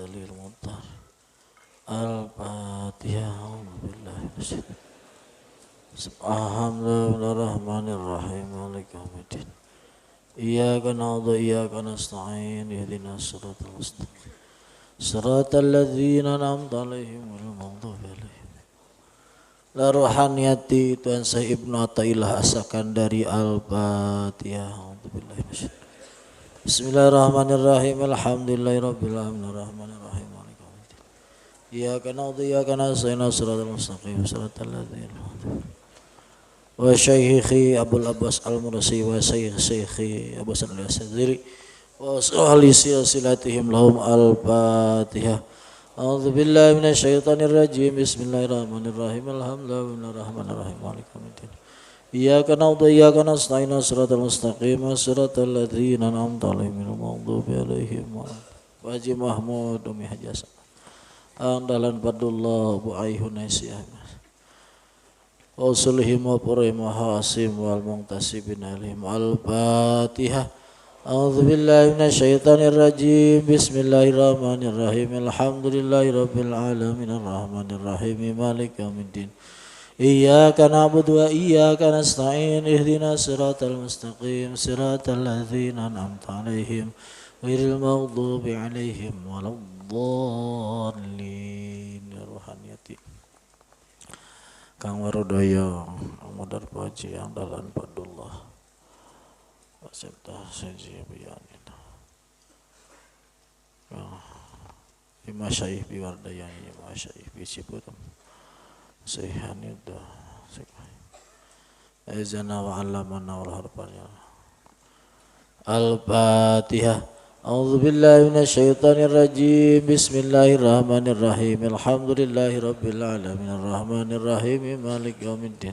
للمضطر الفاتحة بالله الحمد لله الرحمن الرحيم مالك يوم الدين إياك نعبد وإياك نستعين اهدنا الصراط المستقيم صراط الذين أنعمت عليهم غير المغضوب عليهم. La rohaniyati Tuan Syekh Ibnu Athaillah As-Sakandari Al-Fatihah. Bismillahirrahmanirrahim. Alhamdulillahirabbil alamin arrahmanir rahim maliki yaumiddin. Iyyaka na'budu wa iyyaka nasta'in shiratal mustaqim shiratal ladzina an'amta 'alaihim. Wa syaikhi Abdul Abbas Al-Mursi wa syaikhi Abu Hasan Al-Yaziri wa ahli silsilatihim lahum al-Fatihah. A'udzu billahi minasyaitonir rajim. Bismillahirrahmanirrahim. Alhamdulillahirrahmanirrahim maliki yaumiddin. Iyyaka na'budu wa iyyaka nasta'in shiratal mustaqim shiratal ladzina an'amta 'alaihim ghairil maghdubi 'alaihim waladdallin. Haji Mahmud Umi Hajasa Andalan Fadullah Bu Aihun Aisyah Usulihim wa Purim wa Hasim wal Muqtasibin alaihim al-Fatihah. A'udzu billahi minasyaitonir rajim. Bismillahirrahmanirrahim. Alhamdulillahirabbil alamin arrahmanir rahim maliki yaumiddin. Iyyaka na'budu wa iyyaka nasta'in ihdinas siratal mustaqim siratal ladzina an'amta 'alaihim ghairil maghdubi 'alaihim waladdallin. Ya rohaniyati Kang Warudoyo Modar Paji Andalan Fadullah Septa Seji Biyanin Ima Syaih Biwardayani Ima Syaih Biciputum Sayhanidda Aizana wa alamana wal harfanya Al-Fatihah. A'udzu billahi minasyaitonir rajim. Bismillahirrahmanirrahim. Alhamdulillahirabbil alamin arrahmanir rahim maliki yaumiddin.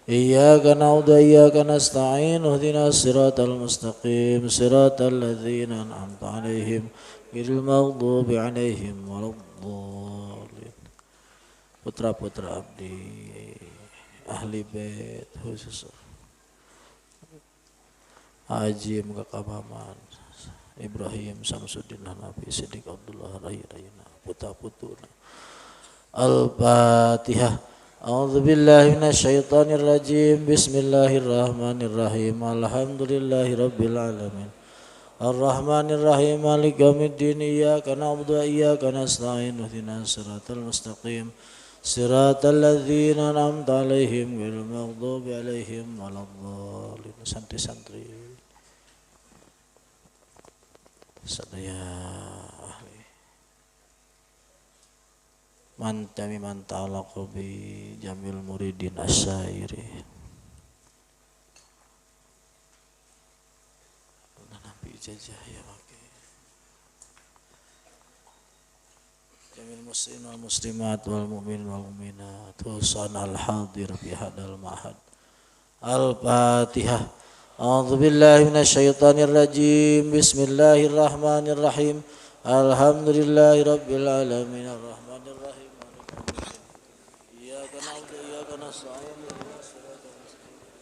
Iyyaka na'budu wa iyyaka nasta'in ihdinas siratal mustaqim siratal ladzina an'amta 'alaihim ghairil maghdubi 'alaihim waladdallin. Putra-putra abdi ahli bait khusus Haji Mukakabaman Ibrahim Samsuddin Hanafi Siddiq Abdullah Rayina putra-putuna. Al-Fatihah. A'udzu billahi minasyaitonir rajim. Bismillahirrahmanirrahim. Alhamdulillahirabbil alamin. Arrahmanir rahim maliki yaumiddin. Iyyaka na'budu wa iyyaka nasta'in ihdinas siratal mustaqim siratal ladzina an'amta 'alaihim ghairil maghdubi 'alaihim waladdallin. Santri-santri sadaya mantami manta'alaqu bi jamil muridin asyairi nabi ijazah ya waki jamil muslimin wal muslimat wal mu'minin wal mu'minat husan al hadir bi hadal ma'had. Al-Fatihah. A'udzu billahi minasyaitonir rajim. Bismillahirrahmanirrahim. Alhamdulillahirabbil alamin arrahmanir rahim. Iyyaka na'budu wa iyyaka nasta'in ihdinas siratal mustaqim.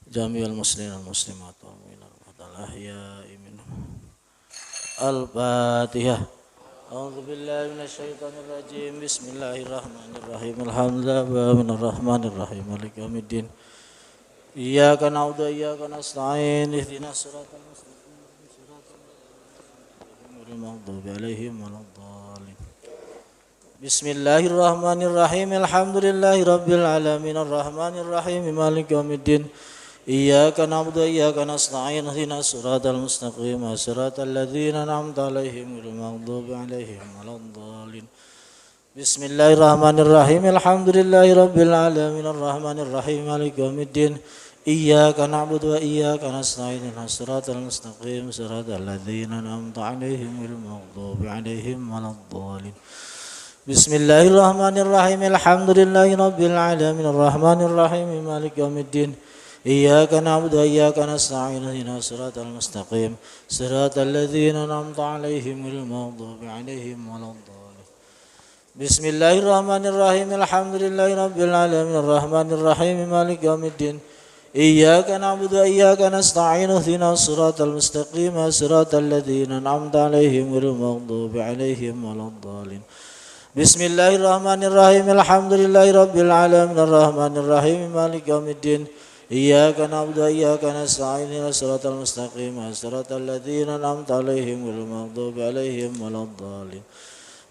Jami'al muslimin wal muslimat wal mu'minat wal ahya'i minhum. Al-Fatihah. A'udzu billahi minasyaitonir rajim. Bismillahirrahmanirrahim. Alhamdulillahirabbil arrahmanir rahim maliki yaumiddin. Iyyaka na'budu wa iyyaka nasta'in ihdinas siratal mustaqim siratal ladzina maghdubi 'alaihim waladdallin. Bismillahirrahmanirrahim. Alhamdulillahirabbil alamin arrahmanir rahim maliki yaumiddin. Iyyaka na'budu wa iyyaka nasta'in ihdinas siratal mustaqim siratal ladzina an'amta 'alaihim ghairil maghdubi 'alaihim waladdallin. Bismillahirrahmanirrahim. Alhamdulillahirabbil alamin arrahmanir rahim maliki yaumiddin. Iyyaka na'budu wa iyyaka nasta'in ihdinas siratal mustaqim siratal ladzina an'amta 'alaihim ghairil maghdubi 'alaihim waladdallin. Bismillahirrahmanirrahim. Alhamdulillahirabbil alamin arrahmanir rahim maliki yaumiddin. Iyyaka na'budu wa iyyaka nasta'in ihdinas siratal mustaqim siratal ladzina an'amta 'alaihim ghairil maghdubi 'alaihim waladdallin. Bismillahirrahmanirrahim. Alhamdulillahirabbil alamin arrahmanir rahim maliki yaumiddin. Iyyaka na'budu wa iyyaka nasta'in ihdinas siratal mustaqim siratal ladzina an'amta 'alaihim ghairil maghdubi 'alaihim waladdallin. Bismillahirrahmanirrahim. Alhamdulillahirabbil alamin arrahmanir rahim maliki yaumiddin. Iyyaka na'budu wa iyyaka nasta'in ihdinas siratal mustaqim siratal ladzina an'amta 'alaihim ghairil maghdubi 'alaihim waladdallin.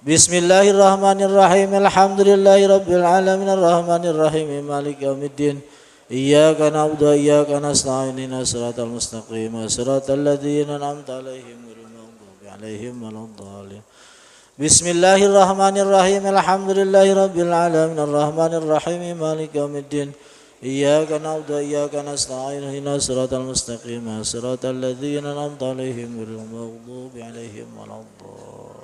Bismillahirrahmanirrahim. Alhamdulillahirabbil alamin arrahmanir rahim maliki yaumiddin. Iyyaka na'budu wa iyyaka nasta'in ihdinas siratal mustaqim siratal ladzina an'amta 'alaihim ghairil maghdubi 'alaihim waladdallin. Bismillahirrahmanirrahim. Alhamdulillahirabbil alamin arrahmanir rahim maliki yaumiddin. Iyyaka na'budu wa iyyaka nasta'in ihdinas siratal mustaqim siratal ladzina an'amta 'alaihim ghairil maghdubi 'alaihim waladdallin.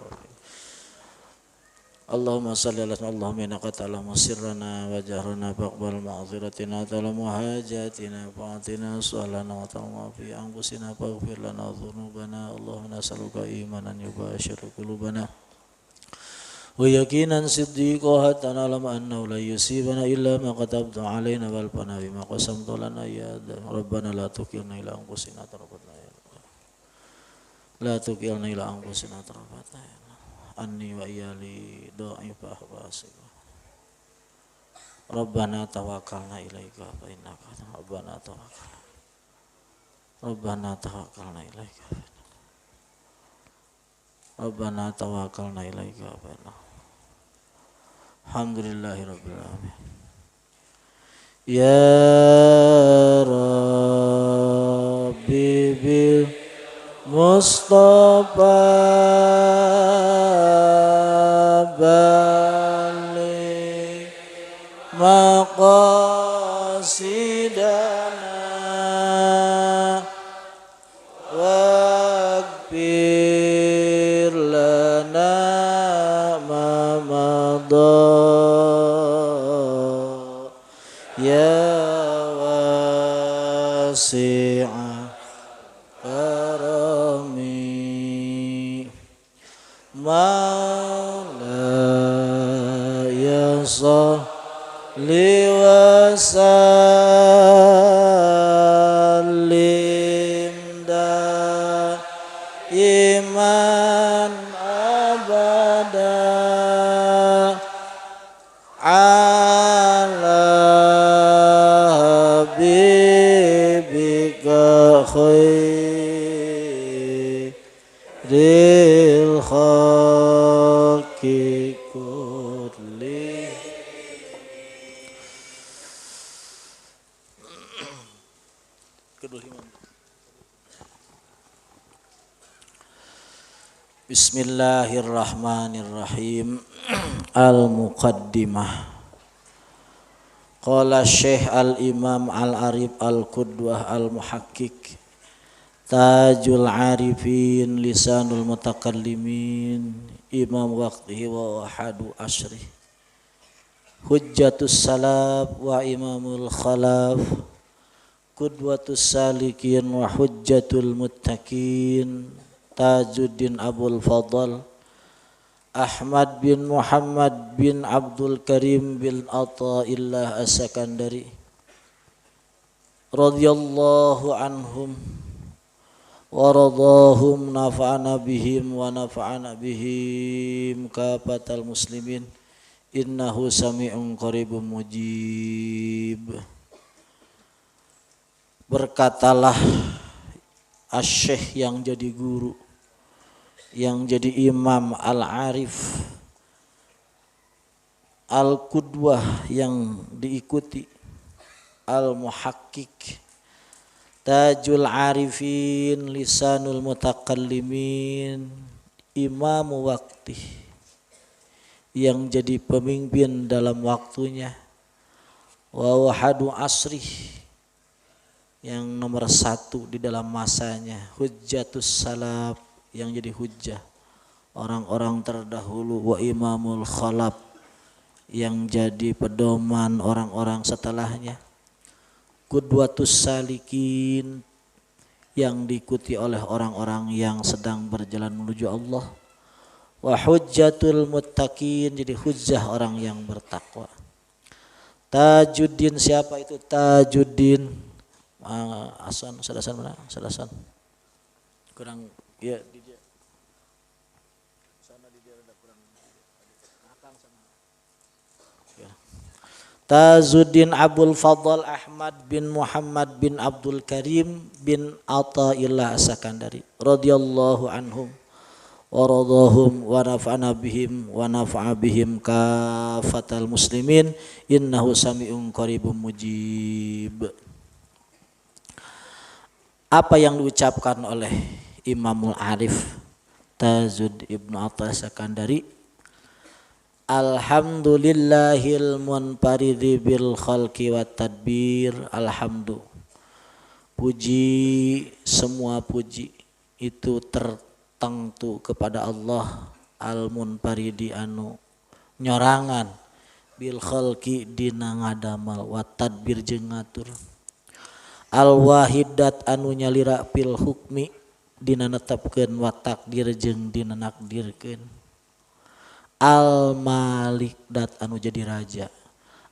Allahumma salli ala Allahumma innaka ta'lamu sirrana wa jahrana faqbal ma'dziratina ta'lamu hajatina fa'atina su'alana wa ta'lamu fi anfusina faghfir lana dhunubana. Allahumma nas'aluka imanan yubashiru qulubana wa yaqinan siddiqan hatta na'lama annahu la yusibana illa ma katabta 'alaina wal fana bima qasamta lana ya rabbana la tukilna ila anfusina tarfatna la tukilna ila anfusina tarfatna anni wa iyali dha'ifah wasib. Rabbana tawakkalna ilaika fa innaka Rabbana tawakkalna ilaika fa innaka Alhamdulillahi rabbil alamin. Ya Rabbi bil Mustafa balik maqasidana waghfir lana ma madha ya wasi'a Maulaya salli wa sallim daiman abada ala habibika khairil khalqi kulli. Bismillahirrahmanirrahim. Al-Muqaddimah. Qala Syekh Al-Imam Al-Arif Al-Qudwah Al-Muhakkik Tajul Arifin Lisanul Mutakallimin Imam Waqtihi wa Wahadu Asri Hujjatus Salaf wa Imamul Khalaf Qudwatus Salikin wa Hujjatul Muttaqin Tajuddin Abul Fadl Ahmad bin Muhammad bin Abdul Karim bin Athaillah As-Sakandari radhiyallahu anhum wa radahum nafa'ana bihim wa nafa'ana bihim kafatal muslimin innahu sami'un qaribun mujib. Berkatalah Asy-Syekh yang jadi guru, yang jadi imam, al-arif, al-qudwah yang diikuti, al-muhakkik, tajul arifin, lisanul mutakallimin, imam waqti, yang jadi pemimpin dalam waktunya, wa wahadu asri, yang nomor satu di dalam masanya, hujjatus salaf, yang jadi hujjah orang-orang terdahulu, wa imamul khalaf, yang jadi pedoman orang-orang setelahnya, qudwatus salikin, yang diikuti oleh orang-orang yang sedang berjalan menuju Allah, wa hujjatul muttaqin, jadi hujjah orang yang bertakwa. Tajuddin, siapa itu Tajuddin? Asan, Sadasan mana? Sadasan. Kurang ya di dia. Sana di dia ada kurang. Akang sana. Ya. Tajuddin Abdul Fadl Ahmad bin Muhammad bin Abdul Karim bin Athaillah As-Sakandari radhiyallahu anhum wa radahum wa nafa'ana bihim wa nafa'a bihim kafatal muslimin innahu sami'un qaribun mujib. Apa yang diucapkan oleh Imamul Arif Tajuddin Ibnu Atha Sakandari, alhamdulillahil munfaridi bil khalqi wat tadbir, alhamdu, puji, semua puji itu tertentu kepada Allah, al munfaridi anu nyorangan, bil khalqi dina ngadamal, wat tadbir jeung ngatur, al wahidat anu nyalira fil hukmi dina netepkeun wa takdir jeung dina nakdirkeun, al malik dat anu jadi raja,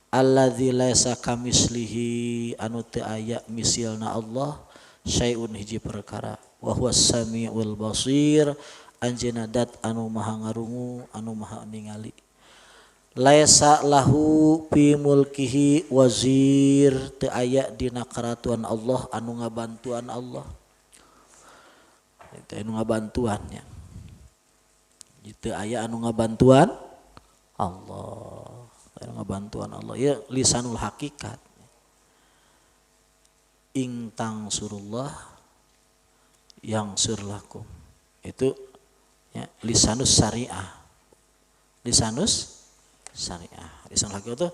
alladzi laisa kamislihi anu teu aya misilna Allah, syai'un hiji perkara, wa huwas samiul basir anjeunna dat anu maha ngarungu anu maha ningali, laisa lahu fi mulkihi wazir, teu aya dina karatuan Allah anu ngabantuan Allah, itu anu ngabantuannya, itu aya anu ngabantuan Allah, anu ngabantuan Allah ya lisanul hakikat, ing tangsurullah yang surlakum, itu ya, lisanus syariah, lisanus syariah, lisanul hakikat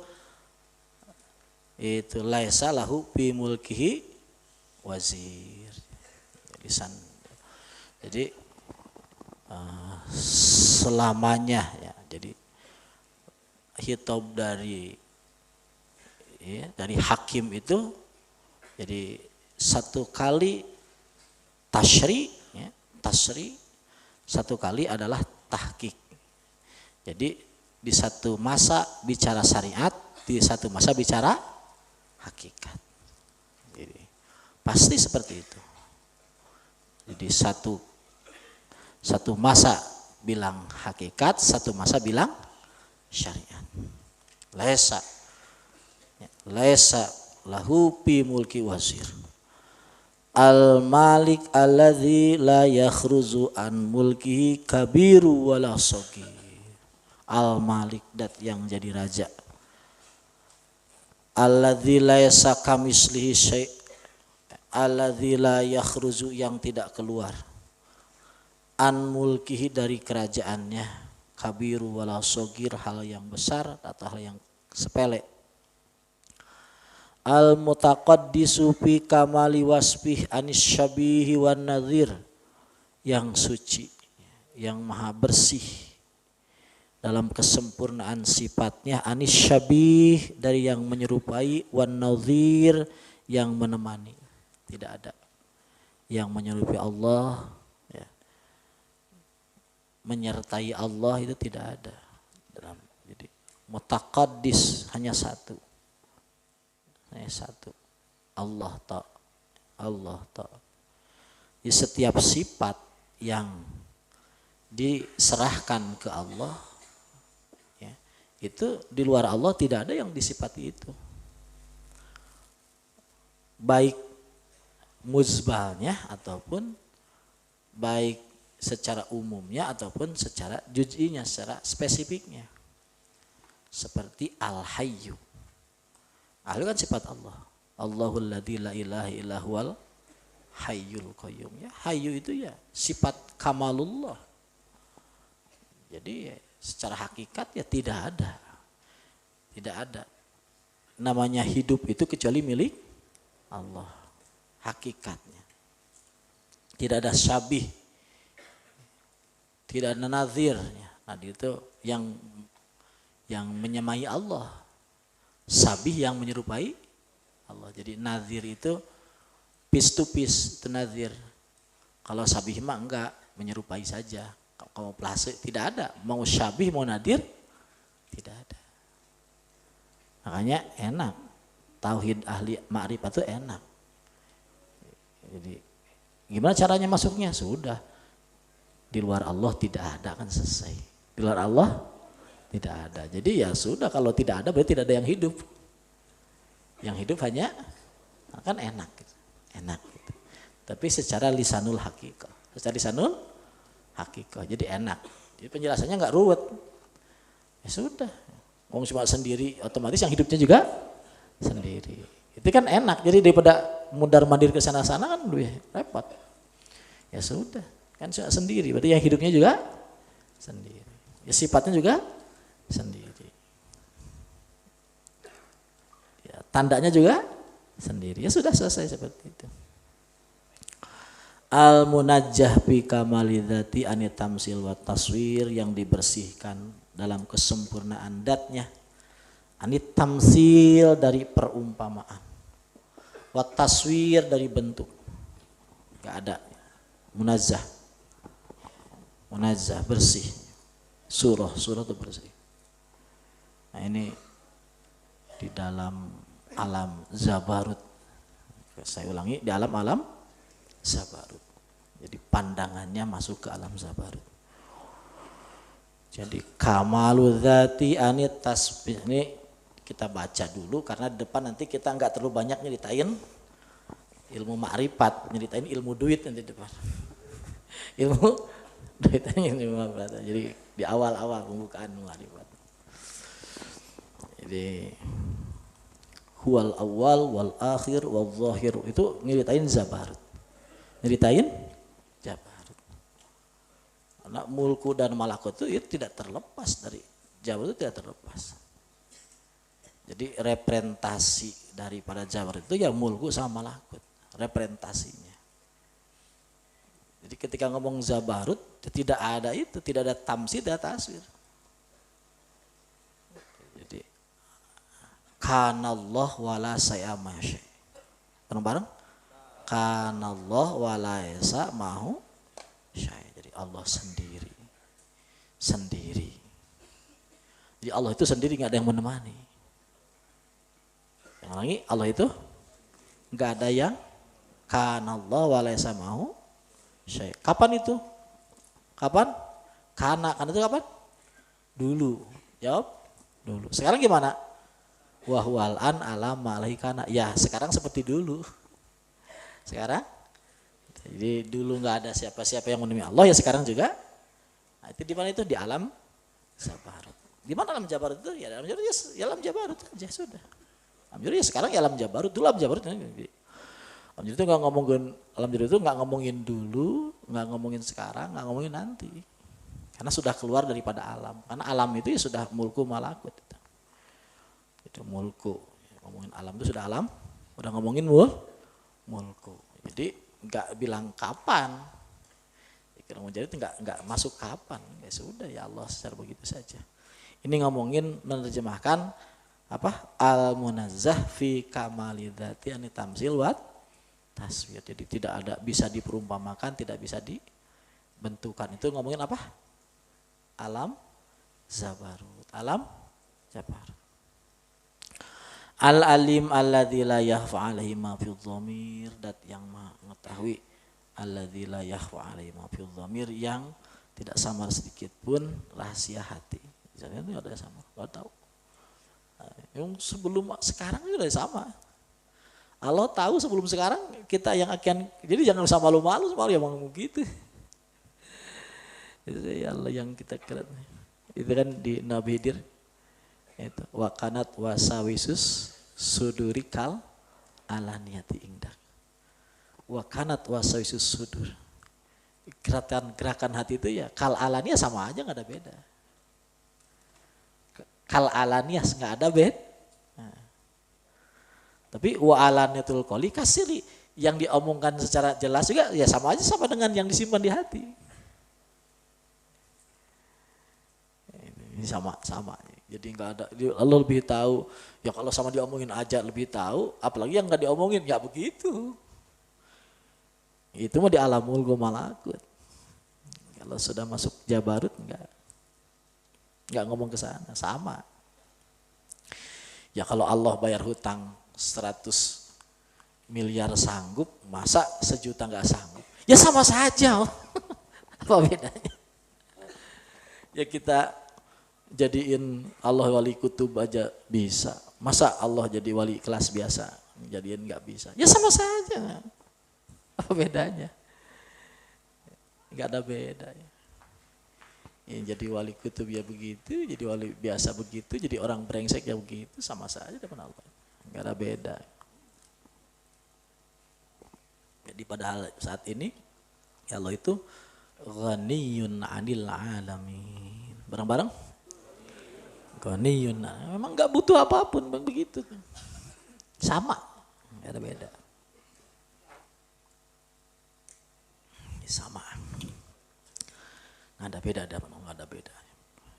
itu laisa lahu fi mulkihi wazir, lisan. Jadi selamanya ya, jadi khitab dari ya, dari hakim itu jadi satu kali tasri ya, tasri satu kali adalah tahqiq. Jadi di satu masa bicara syariat, di satu masa bicara hakikat. Jadi pasti seperti itu. Jadi satu masa bilang hakikat, satu masa bilang syariat. Laisa lahu fi mulki wazir. Al malik alladzi la yakhruzu an mulkihi kabiru wala saghir. Al malik dat yang jadi raja. Alladzi laisa kamislihi syai', alladzi la yakhruzu yang tidak keluar, an mulkihi dari kerajaannya, kabiru wala sogir hal yang besar atau hal yang sepele, al mutaqaddisu fi kamali wasbih anis syabihi wan nadhir, yang suci, yang maha bersih dalam kesempurnaan sifatnya, anis syabih dari yang menyerupai, wan nadhir yang menemani. Tidak ada yang menyerupai Allah ya, menyertai Allah itu tidak ada dalam. Jadi mutaqaddis hanya satu, Allah ta. Di setiap sifat yang diserahkan ke Allah ya, itu di luar Allah tidak ada yang disifati itu, baik muzbalnya ataupun baik secara umumnya ataupun secara juz'inya, secara spesifiknya. Seperti al-hayyu. Al kan sifat Allah. Allahul ladzi la ilaha illa huwal hayyul qayyum. Ya, hayyu itu ya sifat kamalullah. Jadi ya, secara hakikat ya tidak ada. Tidak ada namanya hidup itu kecuali milik Allah. Hakikatnya tidak ada syabih, tidak ada nazirnya. Nah itu yang menyamai Allah, syabih yang menyerupai Allah. Jadi nazir itu piece to piece, itu nazir. Kalau syabih mah enggak, menyerupai saja. kamuflase, tidak ada. Mau syabih, mau nadir, tidak ada. Makanya enak. Tauhid ahli ma'rifat itu enak. Jadi gimana caranya masuknya? Sudah. Di luar Allah tidak ada, kan selesai. Di luar Allah tidak ada. Jadi ya sudah, kalau tidak ada berarti tidak ada yang hidup. Yang hidup hanya kan enak gitu. Enak gitu. Tapi secara lisanul hakikah. Secara lisanul hakikah. Jadi enak. Jadi penjelasannya enggak ruwet. Ya sudah. Wong cuma sendiri, otomatis yang hidupnya juga sendiri. Itu kan enak. Jadi daripada mundar-mandir ke sana-sana kan lebih repot. Ya sudah, kan sendiri. Berarti yang hidupnya juga sendiri. Ya sifatnya juga sendiri. Ya, tandanya juga sendiri. Ya sudah, selesai seperti itu. Al-munajjah bi kamalidzati anit tamsil wa taswir, yang dibersihkan dalam kesempurnaan datnya. Anit tamsil dari perumpamaan. Wa taswir dari bentuk. Enggak ada. Munazzah. Munazzah, bersih. Surah itu bersih. Nah ini di dalam alam Zabarut. Saya ulangi, di alam Zabarut. Jadi pandangannya masuk ke alam Zabarut. Jadi kamalu dzati anit tasbih, ini kita baca dulu karena di depan nanti kita enggak terlalu banyak nyeritain ilmu ma'rifat, nyeritain ilmu duit nanti di depan. Ilmu duitnya ilmu ma'rifat. Jadi di awal-awal pembukaan ma'rifat. Jadi huwal awal wal akhir wal zahir, itu nyeritain Zabarut. Nyeritain Jabarut. Karena mulku dan malakut itu tidak terlepas dari Jabarut, itu tidak terlepas. Jadi representasi daripada Jabarut itu ya mulku sama malakut, representasinya. Jadi ketika ngomong Zabarut tidak ada itu, tidak ada tamsil, tidak ada taswir. Jadi kanallah wala sayama syai'. Bareng-bareng? Kanallah wala yasa mahu syai'. Jadi Allah sendiri. Sendiri. Jadi Allah itu sendiri, enggak ada yang menemani. Yang lagi Allah itu enggak ada yang kanallah wala yasa mahu syai'. Kapan itu? Kapan? Kana itu kapan? Dulu. Jawab dulu. Sekarang gimana? Wahwal an alama alaihi kana. Ya, sekarang seperti dulu. Sekarang jadi dulu nggak ada siapa-siapa yang menemui Allah, ya sekarang juga. Nah, itu di mana itu? Di alam Zabarut. Di mana alam Jabarut itu? Ya alam Jabarut, ya alam Jabarut aja sudah. Alam Jabarut ya sekarang ya alam Jabarut, dulu alam Jabarut. Alam Jabarut itu nggak ngomongin, alam Jabarut itu nggak ngomongin dulu, nggak ngomongin sekarang, nggak ngomongin nanti. Karena sudah keluar daripada alam. Karena alam itu ya sudah mulku malakut. Itu mulku. Ngomongin alam itu sudah alam, udah ngomongin mulku. Jadi nggak bilang kapan. Kalau mau jadi itu nggak masuk kapan. Ya sudah, ya Allah secara begitu saja. Ini ngomongin menerjemahkan apa? Al-munazzah fi kamalidzati anit tamsil wat taswir. Jadi tidak ada bisa diperumpamakan, tidak bisa dibentukan. Itu ngomongin apa? Alam Zabarut. Alam Jabarut. Al-alim alladzi la yakhfa 'alaihi ma fi dhamir, dat yang mengetahui alladzi la yakhfa 'alaihi ma fi dhamir, yang tidak samar sedikit pun rahasia hati. Jadi itu ada sama, enggak tahu. Nah, yang sebelum sekarang itu udah sama. Allah tahu sebelum sekarang, kita yang akan, jadi jangan usah malu-malu sama yang ngomong gitu. Itu ya Allah yang kita kira. Itu kan di Nabi Hidir. Itu wakanat wasawisus sudurikal alaniyati ingdak. Wakanat wasawisus sudur. Gerakan hati itu ya kal alaniyah sama aja, nggak ada beda. Kal alaniyah nggak ada beda. Nah. Tapi wa alaniyatul qoli kasiri, yang diomongkan secara jelas juga ya sama aja, sama dengan yang disimpan di hati. Ini sama. Jadi nggak ada, Allah lebih tahu. Ya kalau sama diomongin aja lebih tahu, apalagi yang nggak diomongin, ya begitu. Itu mah di alamul malakut. Kalau sudah masuk Jabarut enggak ngomong ke sana, sama. Ya kalau Allah bayar hutang 100 miliar sanggup, masa 1 juta enggak sanggup? Ya sama saja. Apa bedanya? Ya kita jadiin Allah wali kutub aja bisa. Masa Allah jadi wali kelas biasa, jadiin enggak bisa? Ya sama saja. Apa bedanya? Enggak ada beda ya. Ya, jadi wali kutub ya begitu, jadi wali biasa begitu, jadi orang brengsek ya begitu, sama saja depan Allah. Enggak ada beda. Jadi padahal saat ini ya Allah itu ghaniyun 'anil 'alamin. Bareng-bareng? Ghaniyun. Memang enggak butuh apapun begitu. Sama, enggak ada beda. Sama. Nggak ada beda, nggak ada beda.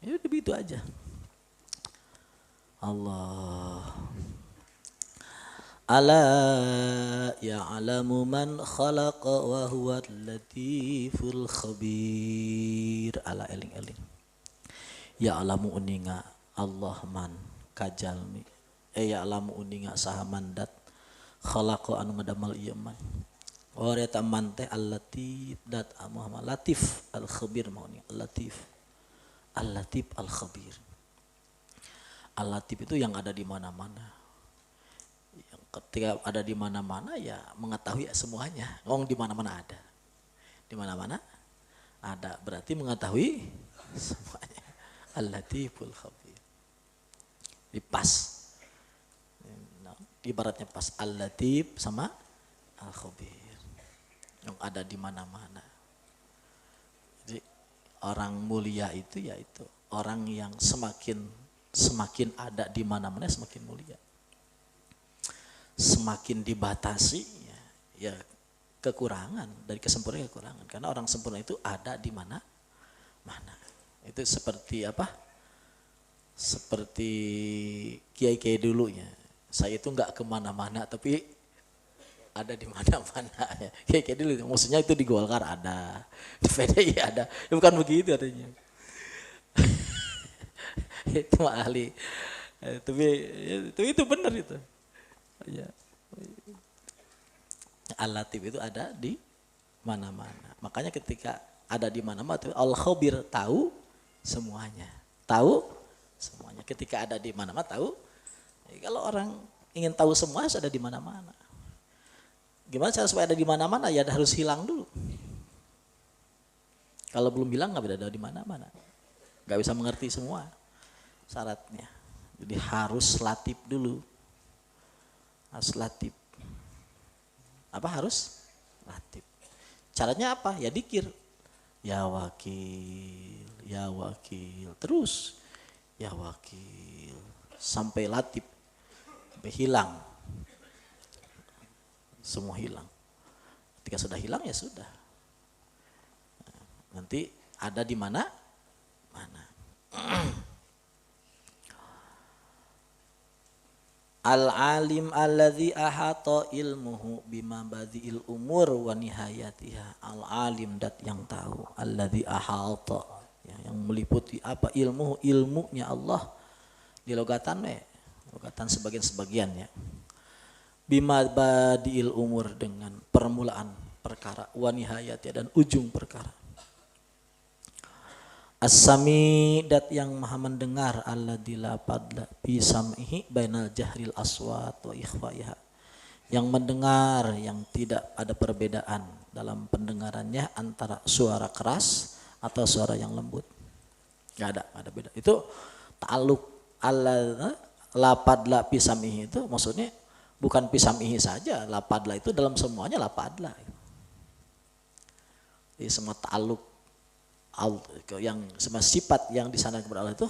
Ya udah begitu aja. Allah. Ala ya'lamu man khalaqa wa huwa latiful khabir. Ala eling-eling. Ya'lamu uninga Allah man kajalmi. Ya'lamu uninga sahamandat khalaqa anu ngadamal ieu man. Oreta mante al-latif dat Muhammad Latif al-khabir maunya al-latif al-khabir. Al-latif itu yang ada di mana-mana. Yang ketika ada di mana-mana ya mengetahui semuanya. Ngomong di mana-mana ada. Di mana-mana ada berarti mengetahui semuanya. Al-latiful khabir. Di pas. Ibaratnya pas al-latif sama al-khabir. Yang ada di mana-mana. Jadi orang mulia itu yaitu orang yang semakin ada di mana-mana semakin mulia. Semakin dibatasi ya kekurangan, dari kesempurnaan kekurangan. Karena orang sempurna itu ada di mana-mana. Itu seperti apa? Seperti kiai-kiai dulunya. Saya itu enggak kemana-mana tapi ada di mana-mana ya. Kayak dulu maksudnya itu di Golkar ada, di PDI ada. Ya bukan begitu artinya. Itu ahli. Tapi itu benar itu. Ya. Al-Latif itu ada di mana-mana. Makanya ketika ada di mana-mana Al-Khabir tahu semuanya. Tahu semuanya. Ketika ada di mana-mana tahu. Ya, kalau orang ingin tahu semua harus ada di mana-mana. Gimana cara supaya ada di mana-mana? Ya harus hilang dulu. Kalau belum hilang nggak bisa ada di mana-mana. Nggak bisa mengerti semua syaratnya. Jadi harus latif dulu. Harus latif. Apa harus? Latif. Caranya apa? Ya dikir. Ya wakil, ya wakil. Terus ya wakil. Sampai latif. Sampai hilang. Semua hilang. Ketika sudah hilang ya sudah. Nanti ada di mana? Al-alim alladzi ahata ilmuhu bima badi'il umur wa nihayatiha. Al-alim dat yang tahu, alladzi ahata yang meliputi apa ilmunya Allah di logatan logatan sebagian ya. Bima badi'il umur dengan permulaan perkara wa nihayatiha dan ujung perkara. As-sami dat yang maha mendengar alladzi la fadla bi sam'ihi bainal jahril aswat wa ikhfaiha. Yang mendengar yang tidak ada perbedaan dalam pendengarannya antara suara keras atau suara yang lembut. Enggak ada beda. Itu ta'alluq la fadla bi sam'ihi itu maksudnya bukan bi sam'ihi saja, la fadla itu dalam semuanya la fadla. Jadi semua ta'alluq yang semua sifat yang disandarkan kepada Allah itu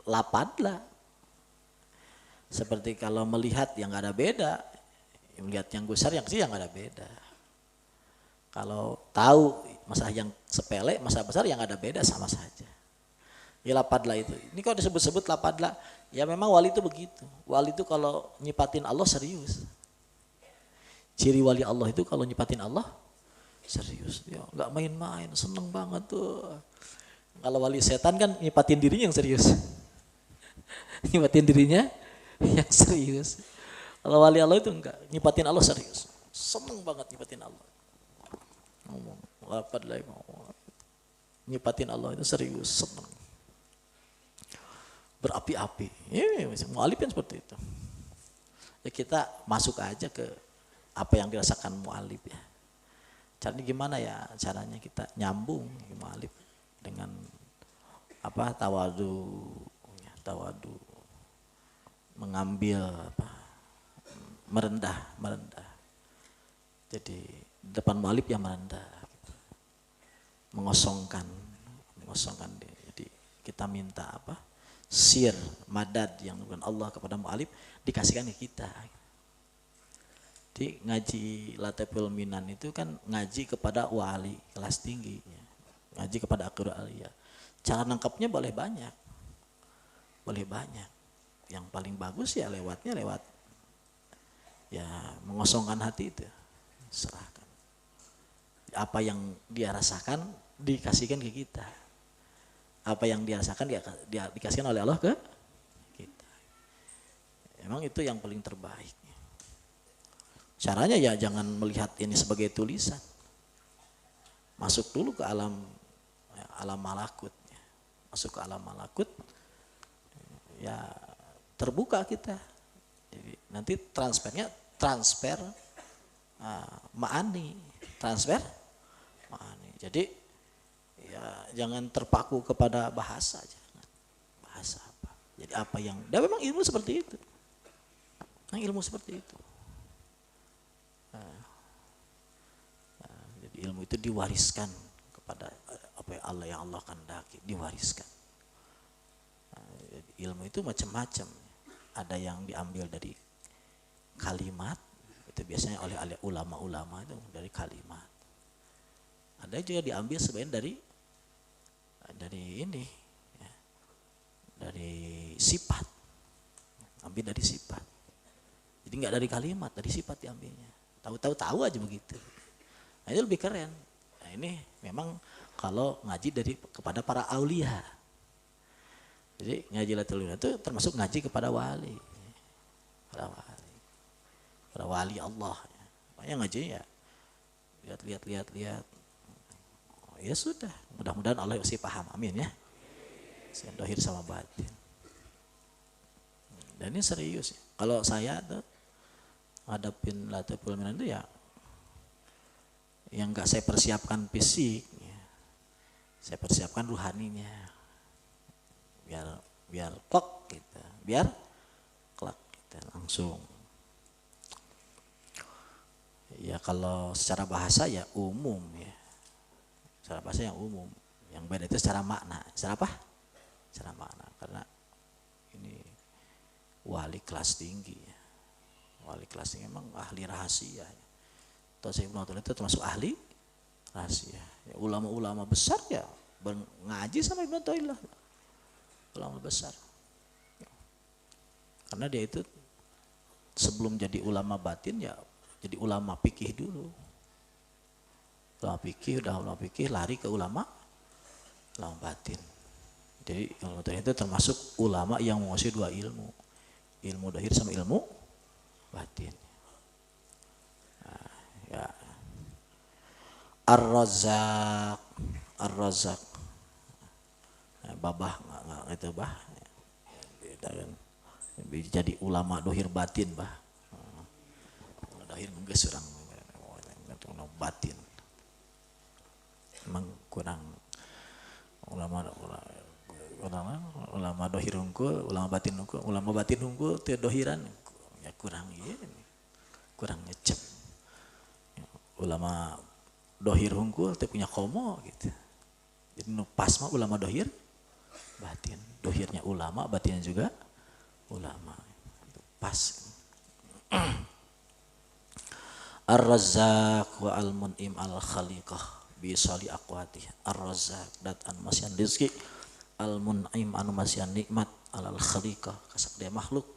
lapadlah. Seperti kalau melihat yang nggak ada beda, melihat yang besar yang kecil yang nggak ada beda. Kalau tahu masalah yang sepele, masalah besar yang nggak ada beda sama saja. Ya lapadlah itu. Ini kalau disebut-sebut lapadlah, ya memang wali itu begitu. Wali itu kalau nyipatin Allah serius. Ciri wali Allah itu kalau nyipatin Allah Serius dia nggak main-main, seneng banget tuh. Kalau wali setan kan nyipatin dirinya yang serius. Nyipatin dirinya yang serius. Kalau wali Allah itu enggak, nyipatin Allah serius. Seneng banget nyipatin Allah. Ngomong rapat lagi ngomong. Nyipatin Allah itu serius, seneng. Berapi-api. Ya, mu'alif kan seperti itu. Ya kita masuk aja ke apa yang dirasakan mu'alif ya. Caranya gimana ya? Caranya kita nyambung mu'alif dengan apa tawadu, ya, tawadu, mengambil apa, merendah. Jadi depan mu'alif yang merendah, gitu. mengosongkan dia. Jadi kita minta apa? Sir, madad yang bukan Allah kepada mu'alif dikasihkan ke kita. Jadi ngaji Lateful Minan itu kan ngaji kepada wali kelas tinggi, ya. Ngaji kepada akhirul aliyah. Cara nangkapnya boleh banyak. Yang paling bagus ya lewat ya mengosongkan hati itu, serahkan. Apa yang dia rasakan dikasihkan ke kita. Apa yang dia rasakan dia dikasihkan oleh Allah ke kita. Emang itu yang paling terbaik. Caranya ya jangan melihat ini sebagai tulisan. Masuk dulu ke alam malakut. Masuk ke alam malakut, ya terbuka kita. Jadi nanti transfer ma'ani. Jadi ya jangan terpaku kepada bahasa aja. Bahasa apa? Jadi apa yang, dan memang ilmu seperti itu. Jadi ilmu itu diwariskan kepada apa yang Allah kehendaki, diwariskan. Ilmu itu macam-macam. Ada yang diambil dari kalimat, itu biasanya oleh ulama-ulama itu dari kalimat. Ada juga diambil sebenarnya dari ini, ya, dari sifat. Ambil dari sifat. Jadi nggak dari kalimat, dari sifat diambilnya. Tahu aja begitu. Nah, itu lebih keren. Nah, ini memang kalau ngaji kepada para aulia. Jadi ngaji Lateful Minan itu termasuk ngaji kepada wali. Para wali Allah. Makanya ngaji ya lihat. Oh, ya sudah, mudah-mudahan Allah masih paham. Amin ya. Dohir sama batin. Dan ini serius ya. Kalau saya tuh ngadepin Lateful Minan itu ya yang enggak saya persiapkan fisik ya. Saya persiapkan ruhaninya. Biar klak gitu. Biar klak gitu langsung. Ya kalau secara bahasa ya umum ya. Secara bahasa yang umum. Yang beda itu secara makna. Secara apa? Secara makna. Karena ini wali kelas tinggi ya. Wali kelas tinggi memang ahli rahasia ya. Saya Ibnu Athaillah itu termasuk ahli rahasia. Ya, ulama-ulama besar ya ngaji sama Ibnu Athaillah. Ulama besar. Karena dia itu sebelum jadi ulama batin ya jadi ulama fikih dulu. Ulama fikih lari ke ulama batin. Jadi ulama itu termasuk ulama yang menguasai dua ilmu. Ilmu dhahir sama ilmu batin. Nah, ya. Ar-Razzaq. Babah nggak itu bah. Jadi ulama dohir batin bah. Dohir nggak surang batin. Emang kurang ulama dohir unggul, ulama batin unggul teu dohiran ya kurang ngecep. Ulama dohir unggul teu punya komo gitu. Jadi nu pas mah ulama dohir batin. Dohirnya ulama, batinnya juga ulama. Pas. Ar-Razzaq wa al-Mun'im al-Khaliqah bi sali aqwatih. Ar-Razzaq datan masyan rizki, al-Mun'im anu masyan nikmat alal khaliqah kasak dia makhluk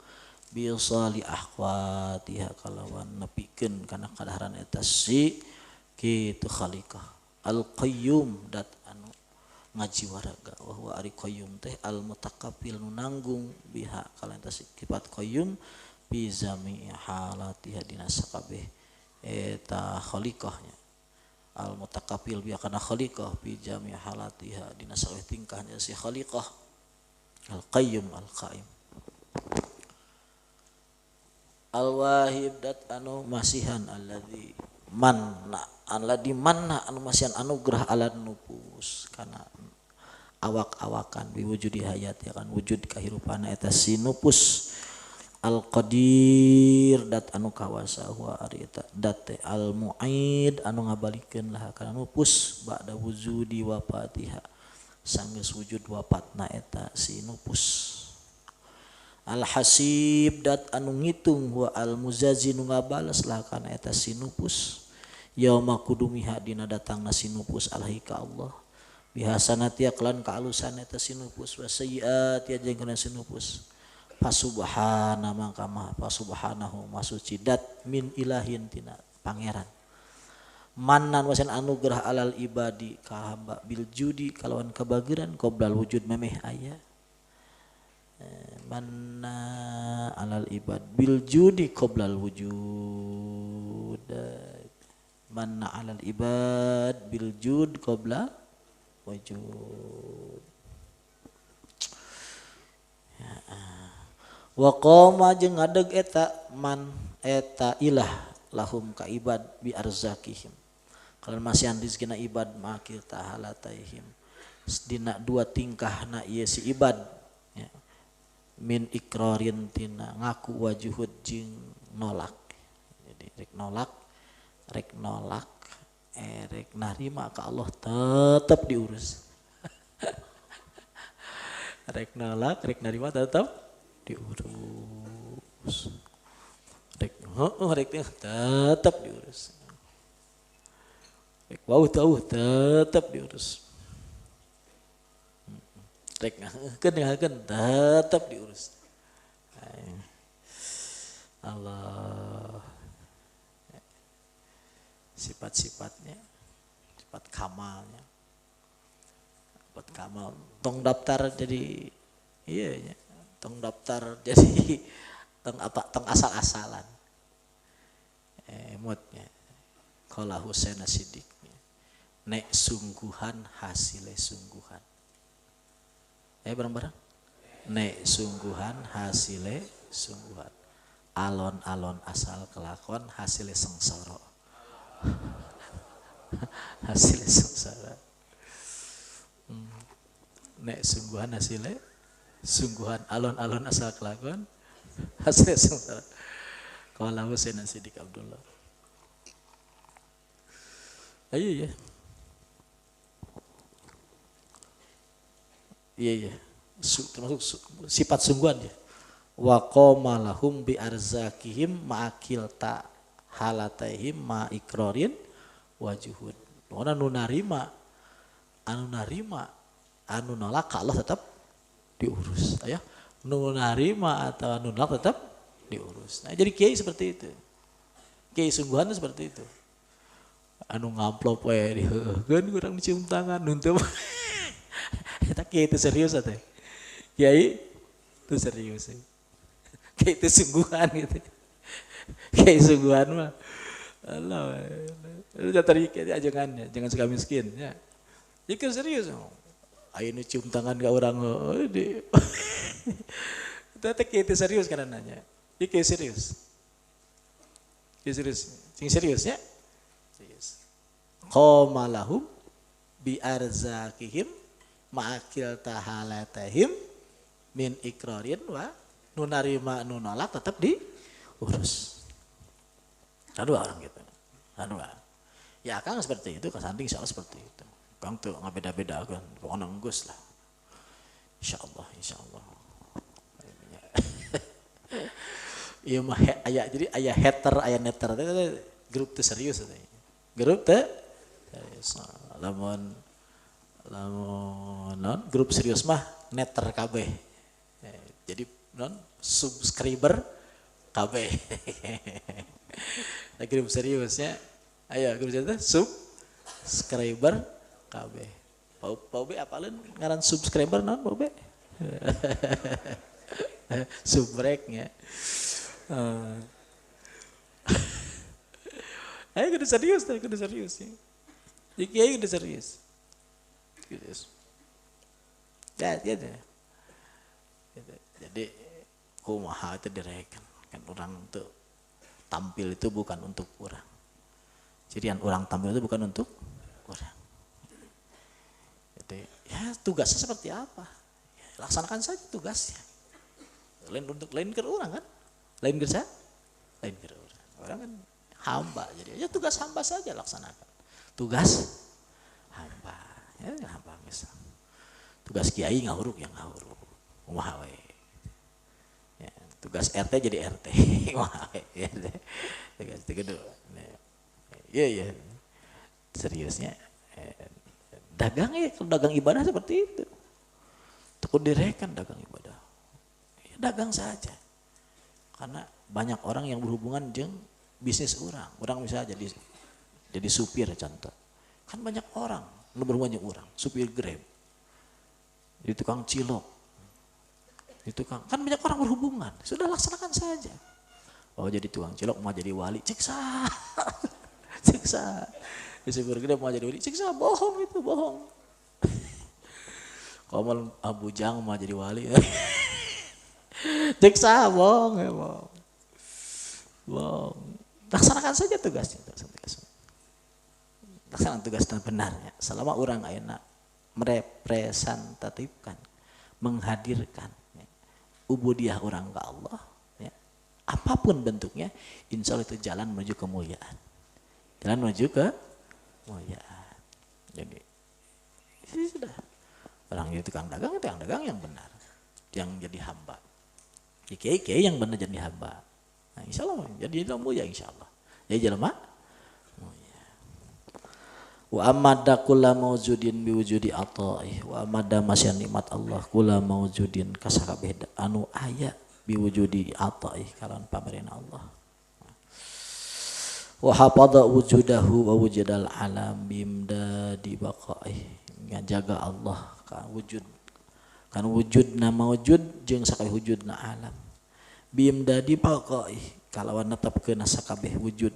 bi sali aqwatih kalawan nepikeun kana kadaharan eta si kitu khaliqah. Al-qayyum dat anu ngaji waraga wa huwa ari qayyum teh al-mutakabbir nu nanggung biha kalayan teh sifat qayyum bi zami halatiha dina sakabeh eta khaliqahnya. Al-mutakabbir biha kana khaliqah bi jami halatiha dina sakabeh tingkahnya si khaliqah. Al-qayyum al-qaim. Al-wahib dat anu masihan alladzi manna anu masihan anugerah ala nupus kana awak-awakan biwujudi hayat ya kan wujud kahirupana eta si nupus. Al-qadir dat anu kawasa huwa ari eta dat al-mu'id anu ngabalikeun lah kana nupus ba'da wujudi wafatiha sanggeus wujud wafatna eta si nupus. Al-hasib dat anu ngitung huwa al-muzazi nu ngabalas lah kana eta si nupus yauma kudumiha dina datangna si nupus alaihi ka Allah bihasanati aklan kaalusan eta si nupus wa sayyiati jeung kana si nupus fasubhana mangka mah fasubhanahu masuci dat min ilahin tina pangeran mannan wasan anugerah alal ibadi ka hamba bil judi kalawan kabageran qoblal wujud memeh aya manna alal ibad bil judi qoblal wujud manna alal ibad bil jud qabla wujud wa qama jeung ngadeg eta man eta ilah lahum ka ibad bi arzakihim kalau masihan rizkina ibad makil tahalataihim dina dua tingkahna ieu si ibad ya. Min ikrarin tina ngaku wajuhud jeung nolak jadi rek nolak rek narima ka Allah tetap diurus rek nolak rek narima tetap diurus rek tetap diurus rek wau tahu tetap diurus rek ngakeun tetap diurus Allah sifat-sifatnya sifat kamalnya sifat kamal tong daftar jadi iya nya tong daftar jadi tong asal-asalan emotnya qala Husain As-Siddiq nek sungguhan hasile sungguhan bareng-bareng nek sungguhan hasile sungguhan alon-alon asal kelakon hasile sengsara hasilnya sengsara nek sungguhan hasilnya sungguhan alon-alon asal kelakon hasilnya sengsara qala Husain As-Siddiq Abdullah ayo ya iya termasuk sifat sungguhan ya wa qama lahum bi arzakihim ma'akil ta halataihim ma ikrarin wajuhud anu narima anu nolak ka Allah tetap diurus ya nu narima atau anu nolak tetap diurus. Nah jadi kiai seperti itu, kiai sungguhan seperti itu anu ngamplop we diheukeun kurang dicium tangan nuntut eta kiai itu serius atuh kiai itu serius kiai itu sungguhan gitu kiai sungguhan mah Allah lu tadi ajangannya jangan suka miskin ya jika serius ayo nu cium tangan ke orang di kiai itu serius karena nanya kiai serius sing serius ya serius qama lahum bi arzakihim ma'akil tahalatahim min ikrarin wa nunarima nunolak tetap diurus. Ada orang gitu. Ada. Ya Kang seperti itu, Kasanding insya Allah seperti itu. Kang tuh nggak beda-beda kan, pokoknya nggus lah. Insya Allah. Iya mah ayah jadi ayah hater, ayah netter itu grup tuh serius itu. Grup tuh serius. Lamun non grup serius mah netter KB. Jadi non subscriber KB. Nah, grup seriusnya Ayo kudu teh subscriber kabeh. Pau be apalin ngaran subscriber naon pau be? Subreknya. Ayo kudu serius teh, kudu serius ya. Jadi ayo kudu serius. Serius. Ya, deh. Jadi kumaha itu direken kan orang tuh tampil itu bukan untuk orang. Jadi yang orang tampil itu bukan untuk orang. Jadi ya tugasnya seperti apa? Ya, laksanakan saja tugasnya. Lain ke orang kan? Lain ke saya? Lain ke orang. Orang kan hamba, jadi ya tugas hamba saja laksanakan. Tugas hamba, ya hamba misal. Tugas kiai ngahuruk yang ngahuruk. Kumaha we. Ya, tugas RT jadi RT. Kumaha we. Ya, tugas kedua. Iya. Seriusnya. Dagang ya, dagang ibadah seperti itu. Takut direken dagang ibadah. Ya, dagang saja. Karena banyak orang yang berhubungan dengan bisnis orang. Orang misalnya jadi supir contoh. Kan banyak orang lu berhubungan dengan orang, supir Grab. Jadi tukang cilok. Jadi tukang, kan banyak orang berhubungan. Sudah laksanakan saja. Oh jadi tukang cilok mau jadi wali, ciksa. Ciksa. Di supir Grab mau jadi wali, ciksa, bohong itu, bohong. Kalau mau Abu Jang mau jadi wali. Ciksa, bohong ya, bohong. Bohong. Laksanakan saja tugasnya. Laksanakan tugas yang benarnya. Selama orang enak merepresentatifkan, menghadirkan ya, ubudiyah orang ke Allah, ya, apapun bentuknya, insya Allah itu jalan menuju kemuliaan. Jalan menuju ke kemuliaan. Jadi, sudah. Orang itu tukang dagang yang benar, yang jadi hamba. Kiai yang benar jadi hamba. Nah, insya Allah jadi mulia insya Allah. Jadi jelema mulia. Wa amada kulla maujudin biwujudi ataih. Wa amada masya nikmat Allah kulla maujudin kasakabeh anu aya biwujudi ataih kalan pamereun Allah. Wa hapada wujudahu wa wujudal alam bimdadi baqaih. Ngajaga Allah ka wujudna maujud jeung sakabeh wujudna alam. Bimdadi baqaih kalawan netepkeun sakabeh wujud.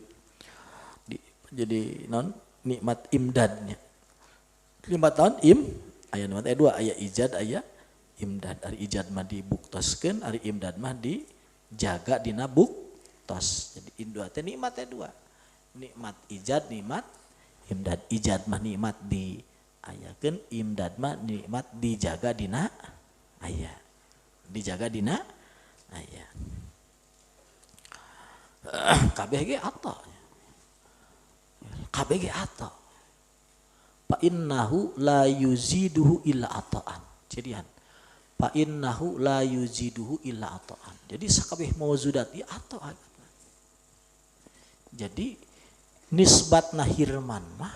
Jadi non nikmat imdadnya. Nikmat tahun aya nikmat dua, aya ijad aya imdad. Ari ijad mah dibuktaskeun, ari imdad mah dijaga dina buktos. Jadi indua teh nikmat teh dua. Nikmat ijad, nikmat imdad. Ijad mah nikmat diayakeun, imdad mah nikmat dijaga dina aya. Dijaga dina aya. Kabeh ge ata. Kabeh ge ata. Fa innahu la yuziduhu illa ataan. Jadian. Fa innahu la yuziduhu illa ataan. Jadi sakabeh mawjudat ieu ata. Jadi nisbatna hirman mah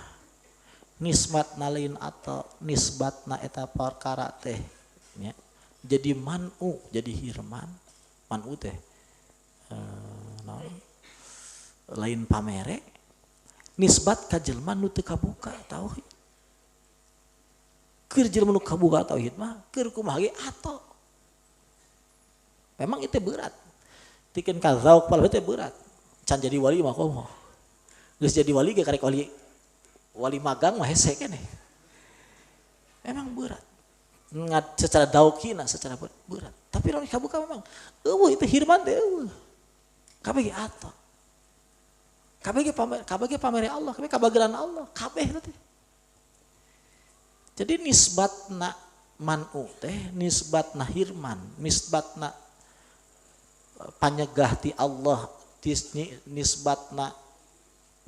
nisbatna lain atau nisbatna eta perkara teh nya. Jadi man'u jadi hirman. Man'u teh lain pamere nisbat ka jelema nu teu kabuka tauhid. Keur jelema nu kabuka tauhid mah keur kumaha ge ato. Memang itu berat. Tikeun ka zauq pal teh berat. Can jadi wali mah komo. Geus jadi wali ge karek wali magang mah hese keneh. Memang berat. Secara daukina secara berat. Tapi lamun kabuka memang eueuh itu hirman teh eueuh. Kabeh ge ato. Kabeh ge pamere Allah, kabeh kabageran Allah, kabeh teh. Jadi nisbatna man'u teh, nisbatna hirman, nisbatna panyegah ti Allah, nisbatna